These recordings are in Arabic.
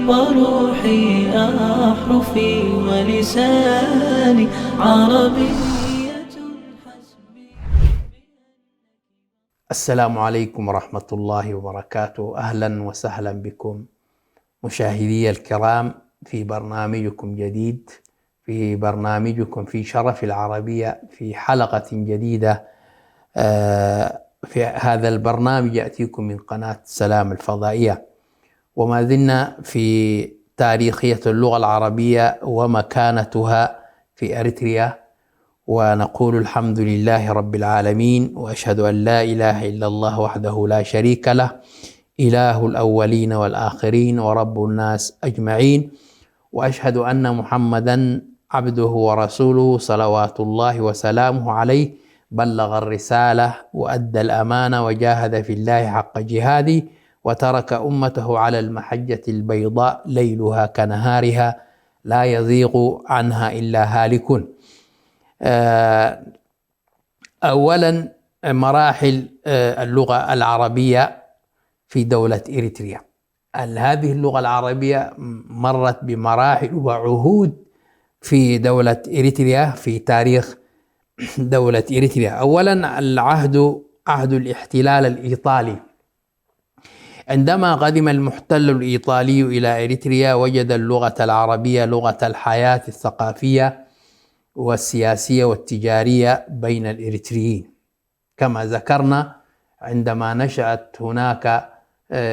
وروحي أحرفي ولساني عربية حسبي. السلام عليكم ورحمة الله وبركاته. أهلا وسهلا بكم مشاهدي الكرام في برنامجكم جديد، في برنامجكم في شرف العربية، في حلقة جديدة. في هذا البرنامج يأتيكم من قناة سلام الفضائية، وما زلنا في تاريخية اللغة العربية ومكانتها في أريتريا، ونقول الحمد لله رب العالمين، وأشهد أن لا إله إلا الله وحده لا شريك له، إله الأولين والآخرين ورب الناس أجمعين، وأشهد أن محمدا عبده ورسوله صلوات الله وسلامه عليه، بلغ الرسالة وأدى الأمانة وجاهد في الله حق جهاده، وترك أمته على المحجة البيضاء ليلها كنهارها لا يزيغ عنها إلا هالك. أولا مراحل اللغة العربية في دولة إريتريا. هذه اللغة العربية مرت بمراحل وعهود في دولة إريتريا، في تاريخ دولة إريتريا. أولا عهد الاحتلال الإيطالي. عندما قدم المحتل الإيطالي إلى إريتريا وجد اللغة العربية لغة الحياة الثقافية والسياسية والتجارية بين الإريتريين. كما ذكرنا، عندما نشأت هناك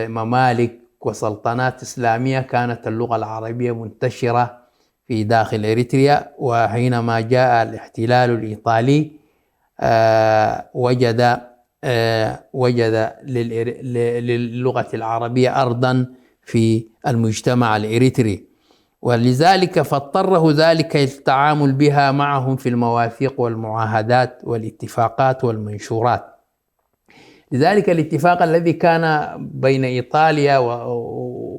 ممالك وسلطنات إسلامية كانت اللغة العربية منتشرة في داخل إريتريا، وحينما جاء الاحتلال الإيطالي وجد للغة العربية أرضا في المجتمع الإريتري، ولذلك فاضطره ذلك التعامل بها معهم في المواثيق والمعاهدات والاتفاقات والمنشورات. لذلك الاتفاق الذي كان بين إيطاليا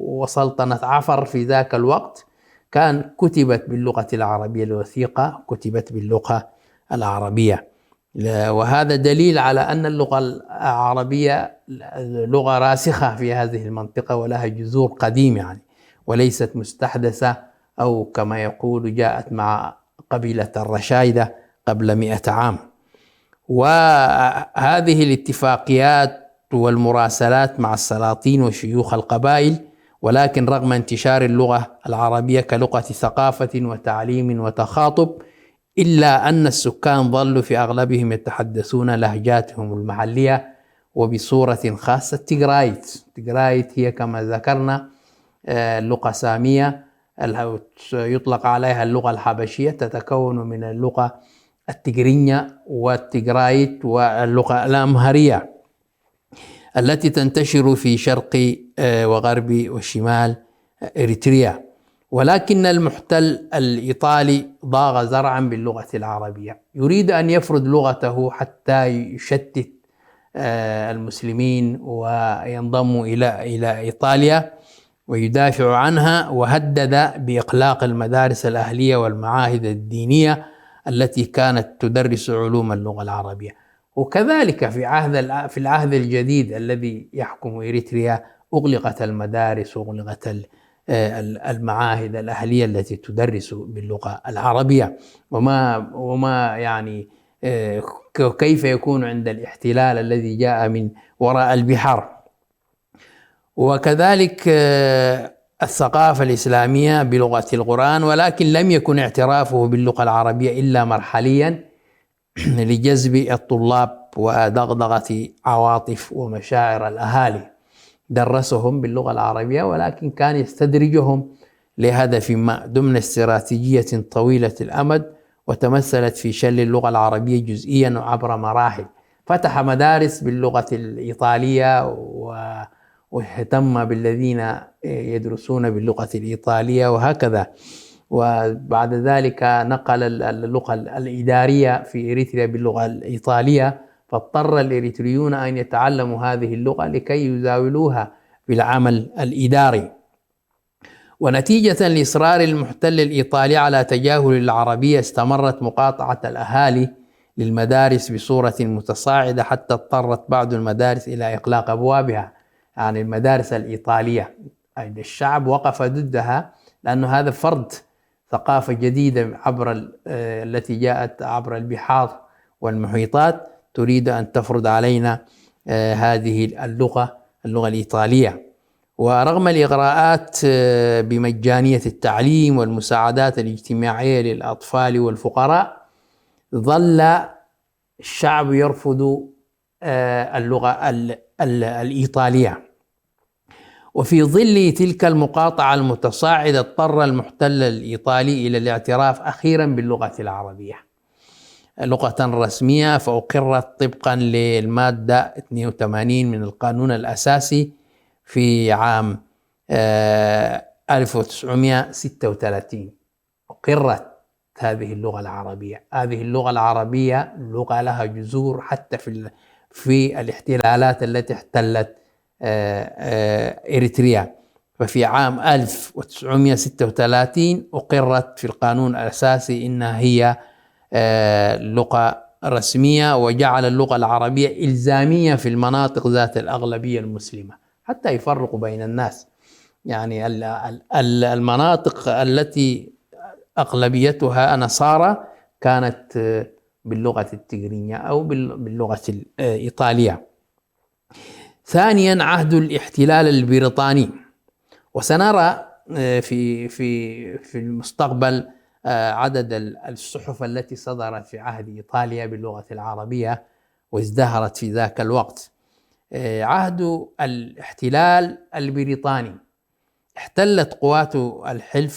وسلطنة عفر في ذاك الوقت كان كتبت باللغة العربية، الوثيقة كتبت باللغة العربية، وهذا دليل على أن اللغة العربية لغة راسخة في هذه المنطقة ولها جذور قديمة، يعني وليست مستحدثة، أو كما يقول جاءت مع قبيلة الرشايدة قبل 100 عام. وهذه الاتفاقيات والمراسلات مع السلاطين وشيوخ القبائل، ولكن رغم انتشار اللغة العربية كلغة ثقافة وتعليم وتخاطب، إلا أن السكان ظلوا في أغلبهم يتحدثون لهجاتهم المحلية، وبصورة خاصة تيغرايت هي كما ذكرنا لغة سامية يطلق عليها اللغة الحبشية، تتكون من اللغة التيغرينية والتيغرايت واللغة الأمهرية التي تنتشر في شرق وغرب وشمال إريتريا. ولكن المحتل الإيطالي ضاغ زرعا باللغة العربية، يريد أن يفرض لغته حتى يشتت المسلمين وينضموا إلى إيطاليا ويدافع عنها، وهدد بإغلاق المدارس الأهلية والمعاهد الدينية التي كانت تدرس علوم اللغة العربية. وكذلك في العهد الجديد الذي يحكم إريتريا أغلقت المدارس وأغلقت المعاهد الأهلية التي تدرس باللغة العربية. وما يعني كيف يكون عند الاحتلال الذي جاء من وراء البحار. وكذلك الثقافة الإسلامية بلغة القرآن، ولكن لم يكن اعترافه باللغة العربية إلا مرحليا لجذب الطلاب ودغدغة عواطف ومشاعر الأهالي. درسهم باللغة العربية، ولكن كان يستدرجهم لهدف ما ضمن استراتيجية طويلة الأمد، وتمثلت في شل اللغة العربية جزئيا عبر مراحل. فتح مدارس باللغة الإيطالية واهتم بالذين يدرسون باللغة الإيطالية وهكذا. وبعد ذلك نقل اللغة الإدارية في إريتريا باللغة الإيطالية، فاضطر الإريتريون أن يتعلموا هذه اللغة لكي يزاولوها بالعمل الإداري. ونتيجة لإصرار المحتل الإيطالي على تجاهل العربية، استمرت مقاطعة الأهالي للمدارس بصورة متصاعدة، حتى اضطرت بعض المدارس إلى إغلاق أبوابها، يعني المدارس الإيطالية الشعب وقف ضدها، لأنه هذا فرض ثقافة جديدة التي جاءت عبر البحار والمحيطات، تريد أن تفرض علينا هذه اللغة الإيطالية. ورغم الإغراءات بمجانية التعليم والمساعدات الاجتماعية للأطفال والفقراء، ظل الشعب يرفض اللغة الإيطالية. وفي ظل تلك المقاطعة المتصاعدة اضطر المحتل الإيطالي إلى الاعتراف أخيرا باللغة العربية لغة رسمية، فأقرت طبقا للمادة 82 من القانون الأساسي في عام 1936. أقرت هذه اللغة العربية. هذه اللغة العربية لغة لها جذور حتى في الاحتلالات التي احتلت إريتريا. ففي عام 1936 أقرت في القانون الأساسي إنها هي لغة رسمية، وجعل اللغة العربية إلزامية في المناطق ذات الأغلبية المسلمة حتى يفرقوا بين الناس. يعني المناطق التي أغلبيتها نصارى كانت باللغة التجرينية أو باللغة الإيطالية. ثانيا، عهد الاحتلال البريطاني. وسنرى في المستقبل عدد الصحف التي صدرت في عهد إيطاليا باللغة العربية وازدهرت في ذاك الوقت. عهد الاحتلال البريطاني، احتلت قوات الحلف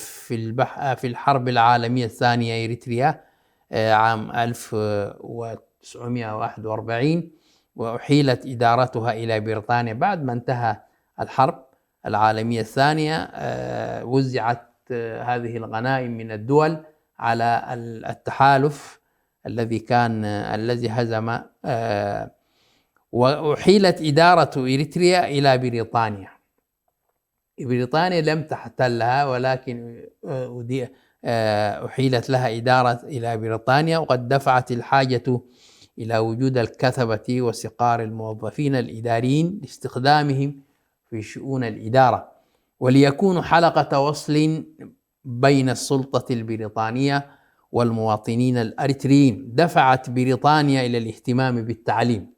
في الحرب العالمية الثانية إريتريا عام 1941، وأحيلت إدارتها إلى بريطانيا. بعد ما انتهى الحرب العالمية الثانية وزعت هذه الغنائم من الدول على التحالف الذي هزم، وأحيلت إدارة إريتريا إلى بريطانيا. بريطانيا لم تحتلها، ولكن أحيلت لها إدارة إلى بريطانيا، وقد دفعت الحاجة إلى وجود الكتبة وصقار الموظفين الإداريين لاستخدامهم في شؤون الإدارة، وليكونوا حلقة وصل بين السلطة البريطانية والمواطنين الأريتريين. دفعت بريطانيا إلى الاهتمام بالتعليم،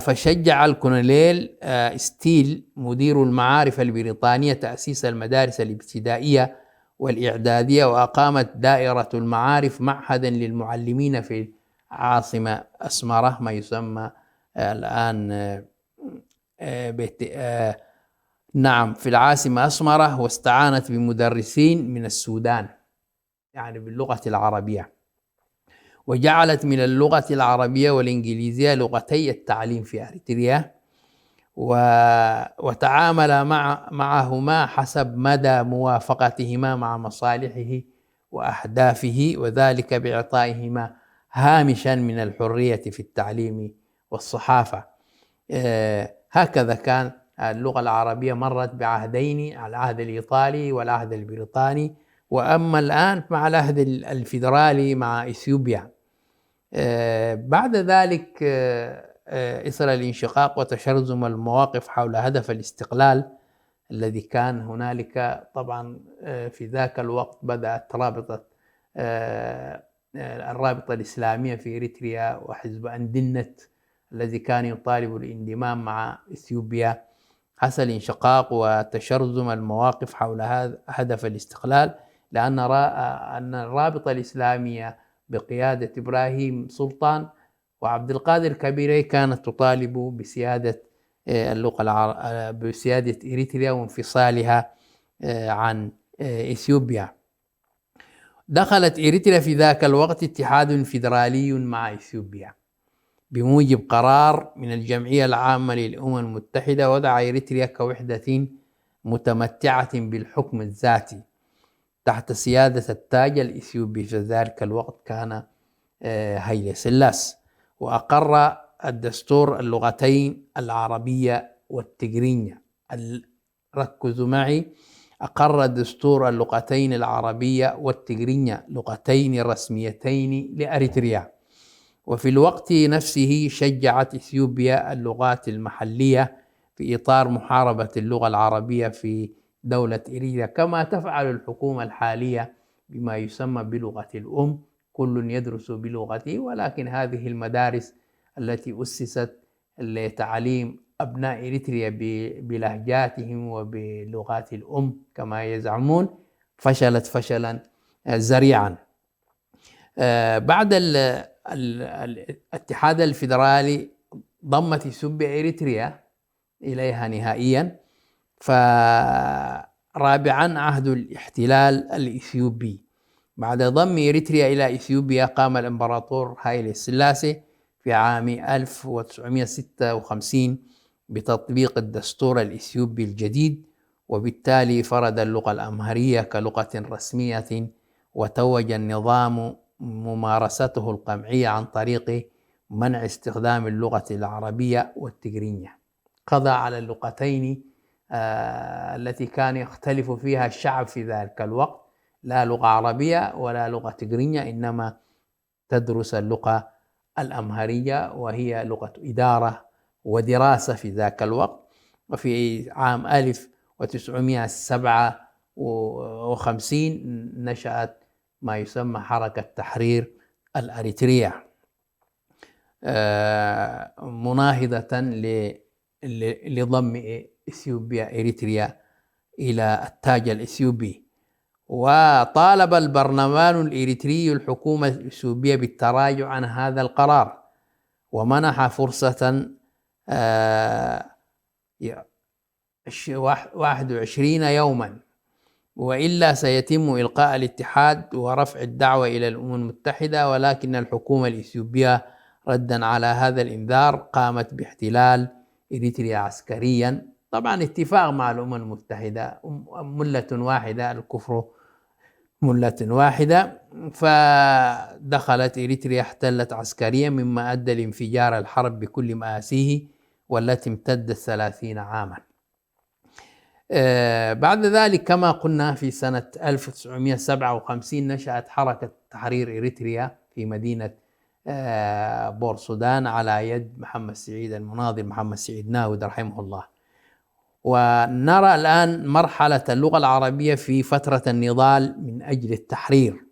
فشجع الكولونيل ستيل مدير المعارف البريطانية تأسيس المدارس الابتدائية والإعدادية، وأقامت دائرة المعارف معهدا للمعلمين في عاصمة أسمرة، ما يسمى الآن في العاصمة أسمرة، واستعانت بمدرسين من السودان يعني باللغة العربية، وجعلت من اللغة العربية والإنجليزية لغتي التعليم في أريتريا، وتعامل معهما حسب مدى موافقتهما مع مصالحه وأهدافه، وذلك بإعطائهما هامشا من الحرية في التعليم والصحافة. هكذا كان اللغة العربية مرت بعهدين، العهد الإيطالي والعهد البريطاني، وأما الآن مع العهد الفيدرالي مع إثيوبيا. بعد ذلك إثر الانشقاق وتشرذم المواقف حول هدف الاستقلال الذي كان هنالك، طبعا في ذاك الوقت بدأت الرابطة الإسلامية في إريتريا وحزب أندنت الذي كان يطالب الانضمام مع إثيوبيا. حصل انشقاق وتشرذم المواقف حول هدف الاستقلال، لأن الرابطة الإسلامية بقيادة إبراهيم سلطان وعبد القادر كبيري كانت تطالب بسيادة بسيادة إريتريا وانفصالها عن إثيوبيا. دخلت إريتريا في ذاك الوقت اتحاد فيدرالي مع إثيوبيا بموجب قرار من الجمعية العامة للأمم المتحدة، وضع إريتريا كوحدة متمتعة بالحكم الذاتي تحت سيادة التاج الإثيوبي في ذلك الوقت كان هيلي سلاس. وأقر الدستور اللغتين العربية والتجرينية. ركزوا معي، أقر الدستور اللغتين العربية والتجرينية لغتين رسميتين لأريتريا. وفي الوقت نفسه شجعت إثيوبيا اللغات المحلية في إطار محاربة اللغة العربية في دولة إريتريا، كما تفعل الحكومة الحالية بما يسمى بلغة الأم، كل يدرس بلغته، ولكن هذه المدارس التي أسست لتعليم أبناء إريتريا بلهجاتهم وبلغات الأم كما يزعمون فشلت فشلا ذريعا. بعد الاتحاد الفيدرالي ضمت إثيوبيا إريتريا إليها نهائيا. فرابعا عهد الاحتلال الإثيوبي، بعد ضم إريتريا إلى إثيوبيا قام الإمبراطور هايلي سلاسي في عام 1956 بتطبيق الدستور الإثيوبي الجديد، وبالتالي فرض اللغة الأمهرية كلغة رسمية، وتوج النظام ممارسته القمعية عن طريق منع استخدام اللغة العربية والتجرينية. قضى على اللغتين التي كان يختلف فيها الشعب في ذلك الوقت، لا لغة عربية ولا لغة تجرينية، إنما تدرس اللغة الأمهرية، وهي لغة إدارة ودراسة في ذاك الوقت. وفي عام 1957 نشأت ما يسمى حركة تحرير الأريتريا، مناهضة لضم إثيوبيا إريتريا إلى التاج الإثيوبي. وطالب البرلمان الإريتري الحكومة الإثيوبية بالتراجع عن هذا القرار، ومنح فرصة 21 يوما، وإلا سيتم إلقاء الاتحاد ورفع الدعوة إلى الأمم المتحدة. ولكن الحكومة الإثيوبية ردا على هذا الإنذار قامت باحتلال إريتريا عسكريا، طبعا اتفاق مع الأمم المتحدة، ملة واحدة، الكفر ملة واحدة. فدخلت إريتريا احتلت عسكريا، مما أدى لانفجار الحرب بكل مآسيه، والتي امتدت 30 عاما. بعد ذلك كما قلنا في سنة 1957 نشأت حركة تحرير إريتريا في مدينة بور سودان على يد محمد سعيد المناضل محمد سعيد ناود رحمه الله. ونرى الآن مرحلة اللغة العربية في فترة النضال من أجل التحرير.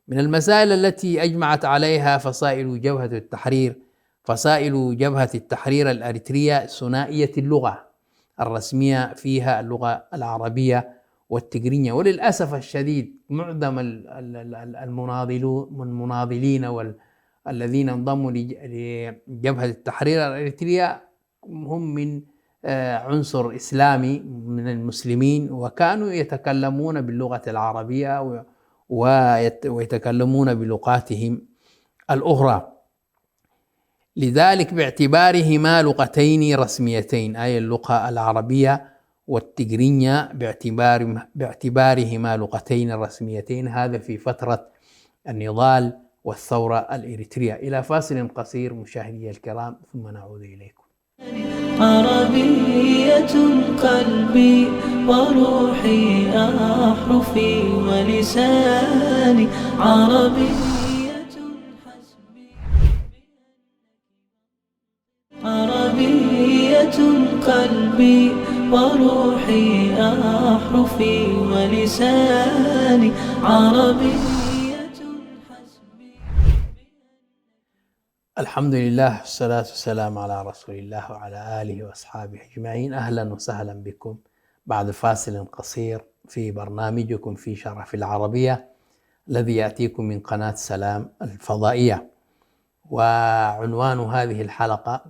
من المسائل التي أجمعت عليها فصائل جبهة التحرير، فصائل جبهة التحرير الأريترية ثنائية اللغة الرسمية فيها اللغة العربية والتجرينية. وللأسف الشديد معظم المناضلين والذين انضموا لجبهة التحرير الأريترية هم من عنصر إسلامي من المسلمين، وكانوا يتكلمون باللغة العربية ويتكلمون بلغاتهم الأخرى. لذلك باعتبارهما لغتين رسميتين، أي اللغة العربية والتجرينية باعتبارهما لغتين رسميتين، هذا في فترة النضال والثورة الإريترية. إلى فاصل قصير مشاهدي الكرام ثم نعود إليكم. عربية قلبي وروحي أحرفي ولساني، عربية حسبي، عربية قلبي وروحي أحرفي ولساني، عربية. الحمد لله والصلاة والسلام على رسول الله وعلى آله وأصحابه أجمعين. أهلا وسهلا بكم بعد فاصل قصير في برنامجكم في شرف العربية الذي يأتيكم من قناة سلام الفضائية. وعنوان هذه الحلقة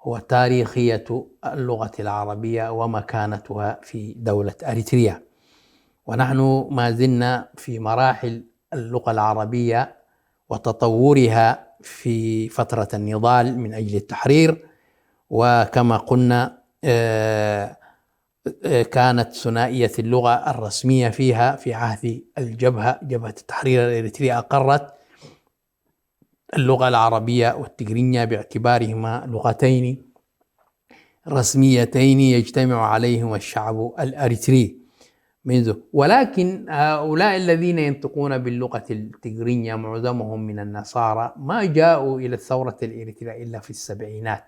هو تاريخية اللغة العربية ومكانتها في دولة أريتريا. ونحن ما زلنا في مراحل اللغة العربية وتطورها في فترة النضال من أجل التحرير. وكما قلنا كانت ثنائية اللغة الرسمية فيها في عهد جبهة التحرير الإريترية أقرت اللغة العربية والتجرينية باعتبارهما لغتين رسميتين يجتمع عليهما الشعب الأريتري منذ. ولكن هؤلاء الذين ينطقون باللغة التجرينية معظمهم من النصارى ما جاءوا إلى الثورة الإريترية إلا في السبعينات،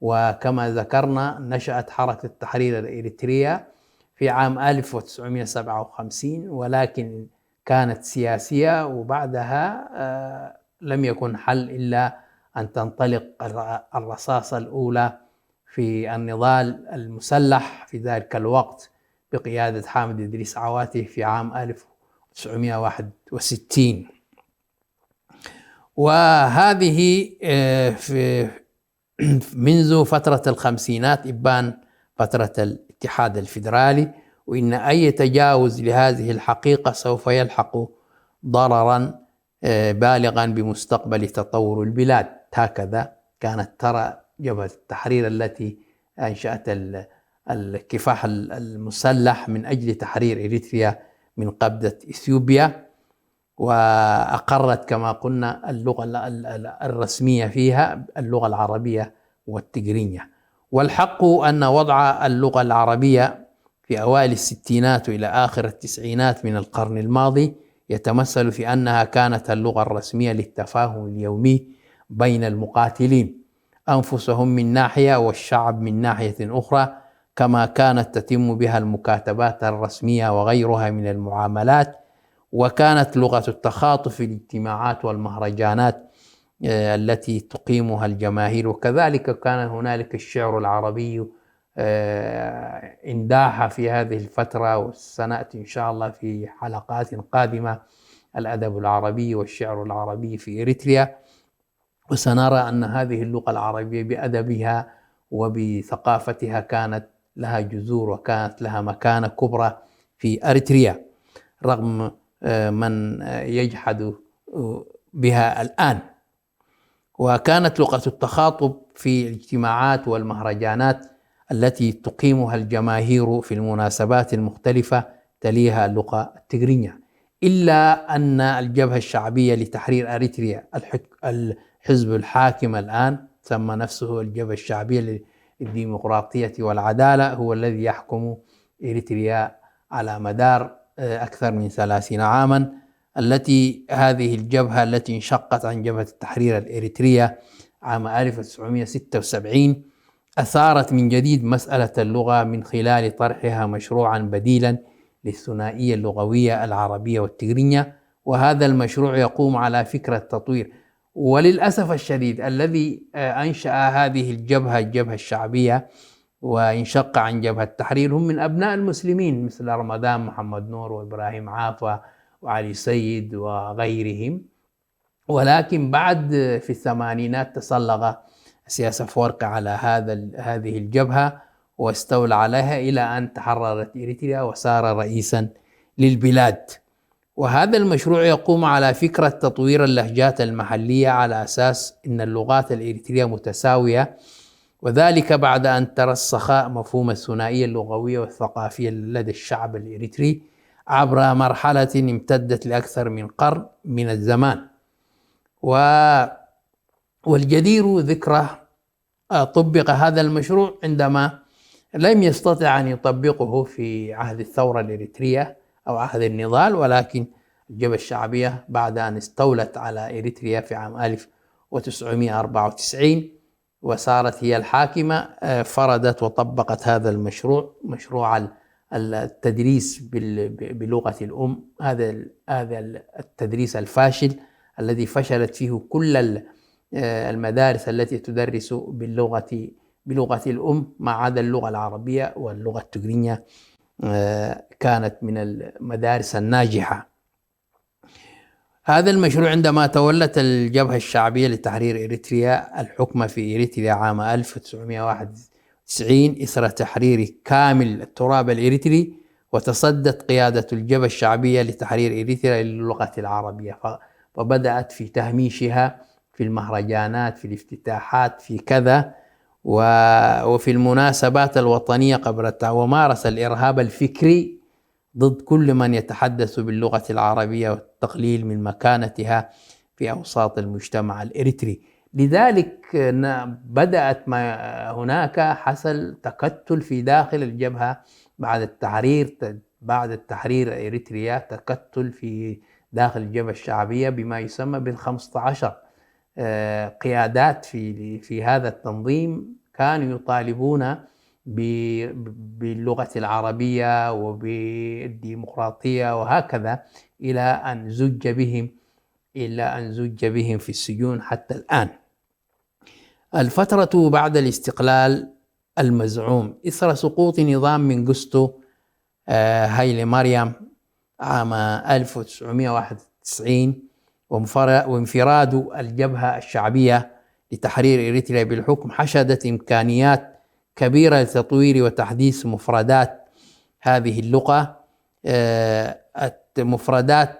وكما ذكرنا نشأت حركة التحرير الإريترية في عام 1957، ولكن كانت سياسية، وبعدها لم يكن حل إلا أن تنطلق الرصاصة الأولى في النضال المسلح في ذلك الوقت بقيادة حامد إدريس عواتي في عام 1961. وهذه في منذ فترة الخمسينات إبان فترة الاتحاد الفيدرالي، وإن أي تجاوز لهذه الحقيقة سوف يلحق ضررا بالغا بمستقبل تطور البلاد. هكذا كانت ترى جبهة التحرير التي أنشأت الكفاح المسلح من أجل تحرير إريتريا من قبضة إثيوبيا، وأقرت كما قلنا اللغة الرسمية فيها اللغة العربية والتجرينية. والحق أن وضع اللغة العربية في أوائل الستينات إلى آخر التسعينات من القرن الماضي يتمثل في أنها كانت اللغة الرسمية للتفاهم اليومي بين المقاتلين أنفسهم من ناحية والشعب من ناحية أخرى، كما كانت تتم بها المكاتبات الرسمية وغيرها من المعاملات. وكانت لغة التخاطب في الاجتماعات والمهرجانات التي تقيمها الجماهير، وكذلك كان هنالك الشعر العربي انداح في هذه الفترة، وسنأتي إن شاء الله في حلقات قادمة الأدب العربي والشعر العربي في إريتريا، وسنرى أن هذه اللغة العربية بأدبها وبثقافتها كانت لها جذور وكانت لها مكانة كبرى في أريتريا رغم من يجحد بها الآن. وكانت لغة التخاطب في الاجتماعات والمهرجانات التي تقيمها الجماهير في المناسبات المختلفة تليها اللغة التجرينية، إلا أن الجبهة الشعبية لتحرير أريتريا الحزب الحاكم الآن سمى نفسه الجبهة الشعبية للديمقراطية والعدالة هو الذي يحكم إريتريا على مدار أكثر من 30 عاما. هذه الجبهة التي انشقت عن جبهة التحرير الإريترية عام 1976 أثارت من جديد مسألة اللغة من خلال طرحها مشروعا بديلا للثنائية اللغوية العربية والتجرينية، وهذا المشروع يقوم على فكرة تطوير. وللأسف الشديد الذي أنشأ هذه الجبهة الشعبية وانشق عن جبهة التحرير هم من أبناء المسلمين مثل رمضان محمد نور وإبراهيم عافا وعلي سيد وغيرهم، ولكن بعد في الثمانينات تسلغ سياسة فورك على هذه الجبهة واستولى عليها إلى أن تحررت إريتريا وصار رئيسا للبلاد. وهذا المشروع يقوم على فكرة تطوير اللهجات المحلية على أساس أن اللغات الإريترية متساوية، وذلك بعد أن ترسخ مفهوم الثنائية اللغوية والثقافية لدى الشعب الإريتري عبر مرحلة امتدت لأكثر من قرن من الزمان. والجدير ذكره طبق هذا المشروع عندما لم يستطع أن يطبقه في عهد الثورة الإريترية أو عهد النضال، ولكن الجبهة الشعبية بعد أن استولت على إريتريا في عام 1994 وصارت هي الحاكمة فرضت وطبقت هذا المشروع، مشروع التدريس بلغة الأم، هذا التدريس الفاشل الذي فشلت فيه كل المدارس التي تدرس بلغة الأم ما عدا اللغة العربية واللغة التجرينية كانت من المدارس الناجحة. هذا المشروع عندما تولت الجبهة الشعبية لتحرير إريتريا الحكم في إريتريا عام 1991 إثر تحرير كامل التراب الإريتري، وتصدت قيادة الجبهة الشعبية لتحرير إريتريا للغة العربية، فبدأت في تهميشها في المهرجانات في الافتتاحات في كذا وفي المناسبات الوطنية قبرتها، ومارس الإرهاب الفكري ضد كل من يتحدث باللغة العربية والتقليل من مكانتها في أوساط المجتمع الإريتري. لذلك بدأت هناك حصل تكتل في داخل الجبهة بعد التحرير إريتريا، تكتل في داخل الجبهة الشعبية بما يسمى بال15 قيادات في هذا التنظيم كانوا يطالبون باللغة العربية وبالديمقراطية وهكذا، إلى أن زج بهم في السجون حتى الآن. الفترة بعد الاستقلال المزعوم إثر سقوط نظام منغستو هايلي مريم عام 1991 وانفراد الجبهة الشعبية لتحرير إريتريا بالحكم، حشدت إمكانيات كبيرة لتطوير وتحديث مفردات هذه اللغة، مفردات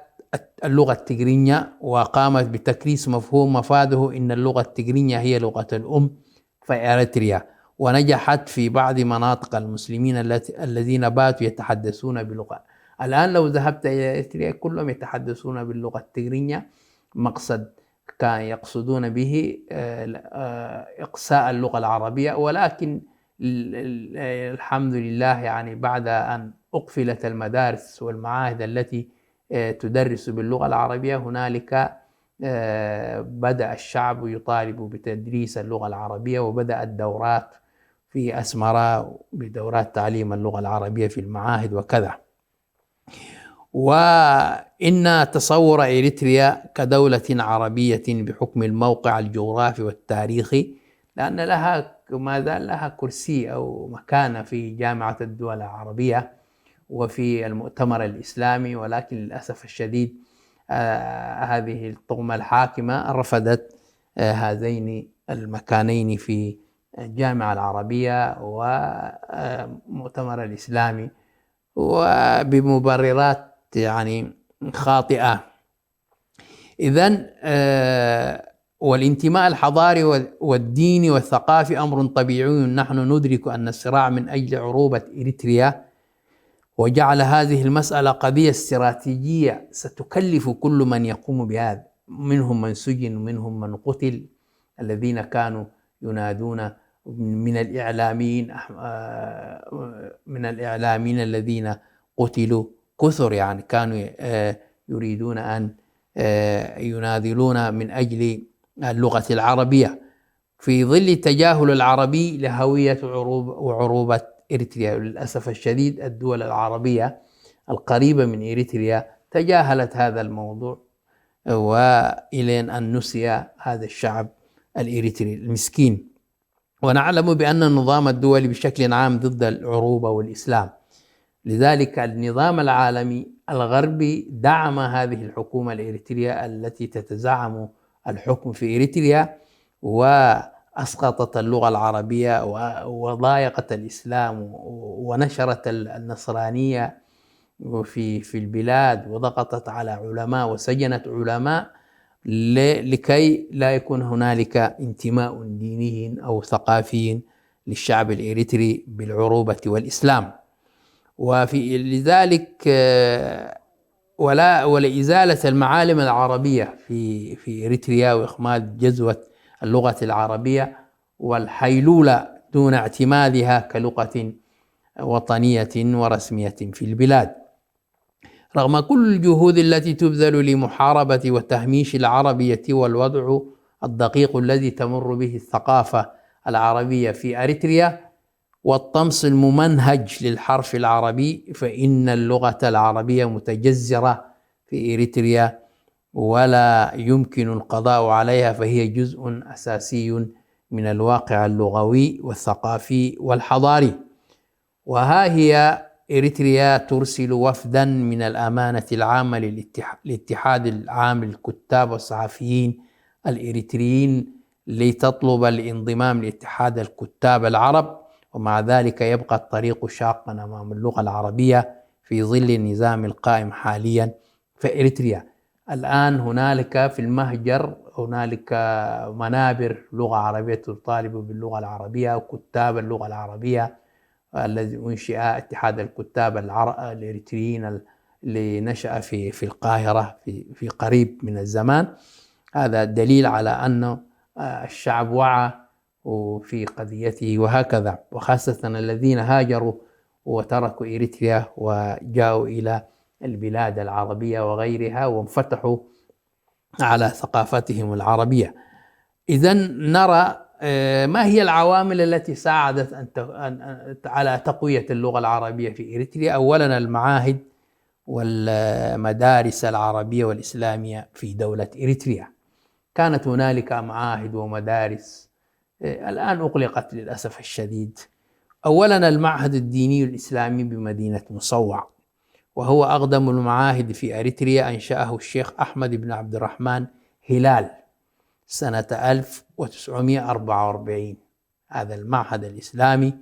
اللغة التجرينية، وقامت بتكريس مفهوم مفاده إن اللغة التجرينية هي لغة الأم في إريتريا، ونجحت في بعض مناطق المسلمين الذين باتوا يتحدثون بلغة. الآن لو ذهبت إلى إريتريا كلهم يتحدثون باللغة التجرينية، مقصد كان يقصدون به إقصاء اللغة العربية. ولكن الحمد لله يعني بعد أن أقفلت المدارس والمعاهد التي تدرس باللغة العربية، هنالك بدأ الشعب يطالب بتدريس اللغة العربية، وبدأت دورات في أسمرة بدورات تعليم اللغة العربية في المعاهد وكذا. وإن تصور إريتريا كدولة عربية بحكم الموقع الجغرافي والتاريخي، لأن لها ما زال لها كرسي أو مكانة في جامعة الدول العربية وفي المؤتمر الإسلامي، ولكن للأسف الشديد هذه الطغمة الحاكمة رفضت هذين المكانين في الجامعة العربية ومؤتمر الإسلامي، وبمبررات يعني خاطئة. إذن والانتماء الحضاري والديني والثقافي أمر طبيعي. نحن ندرك أن الصراع من أجل عروبة إريتريا وجعل هذه المسألة قضية استراتيجية ستكلف كل من يقوم بهذا، منهم من سجن ومنهم من قتل، الذين كانوا ينادون من الإعلاميين الذين قتلوا كثر، يعني كانوا يريدون أن يناضلون من أجل اللغة العربية في ظل تجاهل العربي لهوية وعروبة إريتريا. للأسف الشديد الدول العربية القريبة من إريتريا تجاهلت هذا الموضوع، وإلى أن نسي هذا الشعب الإريتري المسكين. ونعلم بأن النظام الدولي بشكل عام ضد العروبة والإسلام، لذلك النظام العالمي الغربي دعم هذه الحكومة الإريترية التي تتزعم الحكم في إريتريا، وأسقطت اللغة العربية وضايقت الإسلام ونشرت النصرانية في البلاد، وضغطت على علماء وسجنت علماء لكي لا يكون هنالك انتماء ديني أو ثقافي للشعب الإريتري بالعروبة والإسلام. لذلك ولإزالة المعالم العربية في إريتريا وإخماد جذوة اللغة العربية والحيلولة دون اعتمادها كلغة وطنية ورسمية في البلاد. رغم كل الجهود التي تبذل لمحاربة وتهميش العربية والوضع الدقيق الذي تمر به الثقافة العربية في أريتريا والطمس الممنهج للحرف العربي، فإن اللغة العربية متجذرة في إريتريا ولا يمكن القضاء عليها، فهي جزء أساسي من الواقع اللغوي والثقافي والحضاري. وها هي إريتريا ترسل وفدا من الأمانة العامة للاتحاد العام للكتاب والصحفيين الإريتريين لتطلب الانضمام لاتحاد الكتاب العرب، ومع ذلك يبقى الطريق شاقا أمام اللغة العربية في ظل النظام القائم حاليا في إريتريا. الآن هنالك في المهجر هنالك منابر لغة عربية تطالب باللغة العربية وكتاب اللغة العربية، الذي أنشئ اتحاد الكتاب الإريتريين اللي نشأ في القاهرة في قريب من الزمان. هذا دليل على أن الشعب وعى في قضيته وهكذا، وخاصة الذين هاجروا وتركوا إريتريا وجاءوا إلى البلاد العربية وغيرها وانفتحوا على ثقافتهم العربية. إذن نرى ما هي العوامل التي ساعدت على تقوية اللغة العربية في إريتريا؟ أولا المعاهد والمدارس العربية والإسلامية في دولة إريتريا. كانت هنالك معاهد ومدارس الآن أغلقت للأسف الشديد. أولا المعهد الديني الإسلامي بمدينة مصوع، وهو أقدم المعاهد في أريتريا، أنشأه الشيخ أحمد بن عبد الرحمن هلال سنة 1944. هذا المعهد الإسلامي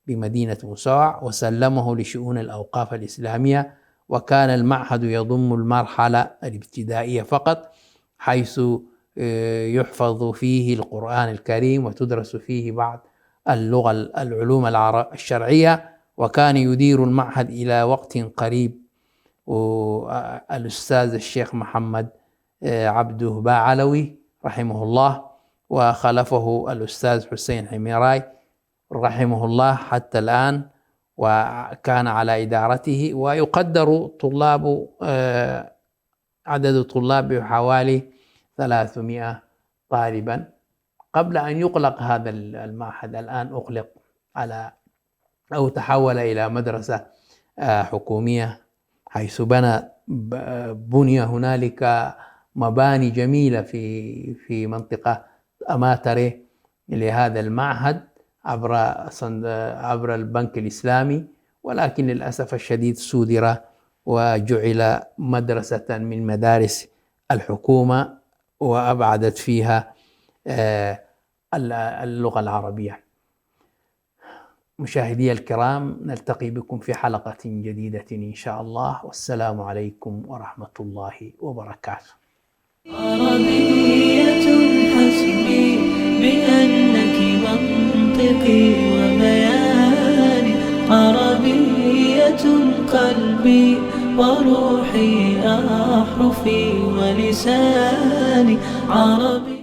بمدينة مصوع، وسلمه لشؤون الأوقاف الإسلامية. وكان المعهد يضم المرحلة الابتدائية فقط، حيث يحفظ فيه القرآن الكريم وتدرس فيه بعض العلوم الشرعية. وكان يدير المعهد إلى وقت قريب الأستاذ الشيخ محمد عبده باعلوي رحمه الله، وخلفه الأستاذ حسين حميراي رحمه الله حتى الآن، وكان على إدارته. ويقدر عدد طلاب حوالي 300 طالبا قبل أن يغلق هذا المعهد. الآن أغلق أو تحول إلى مدرسة حكومية، حيث بني هنالك مباني جميلة في منطقة أماتري لهذا المعهد عبر البنك الإسلامي، ولكن للأسف الشديد صودر وجعل مدرسة من مدارس الحكومة، وأبعدت فيها اللغة العربية. مشاهدي الكرام، نلتقي بكم في حلقة جديدة إن شاء الله، والسلام عليكم ورحمة الله وبركاته. عربية حسبي بأنك منطقي وبياني، عربية قلبي وروحي أحرفي ولساني، عربي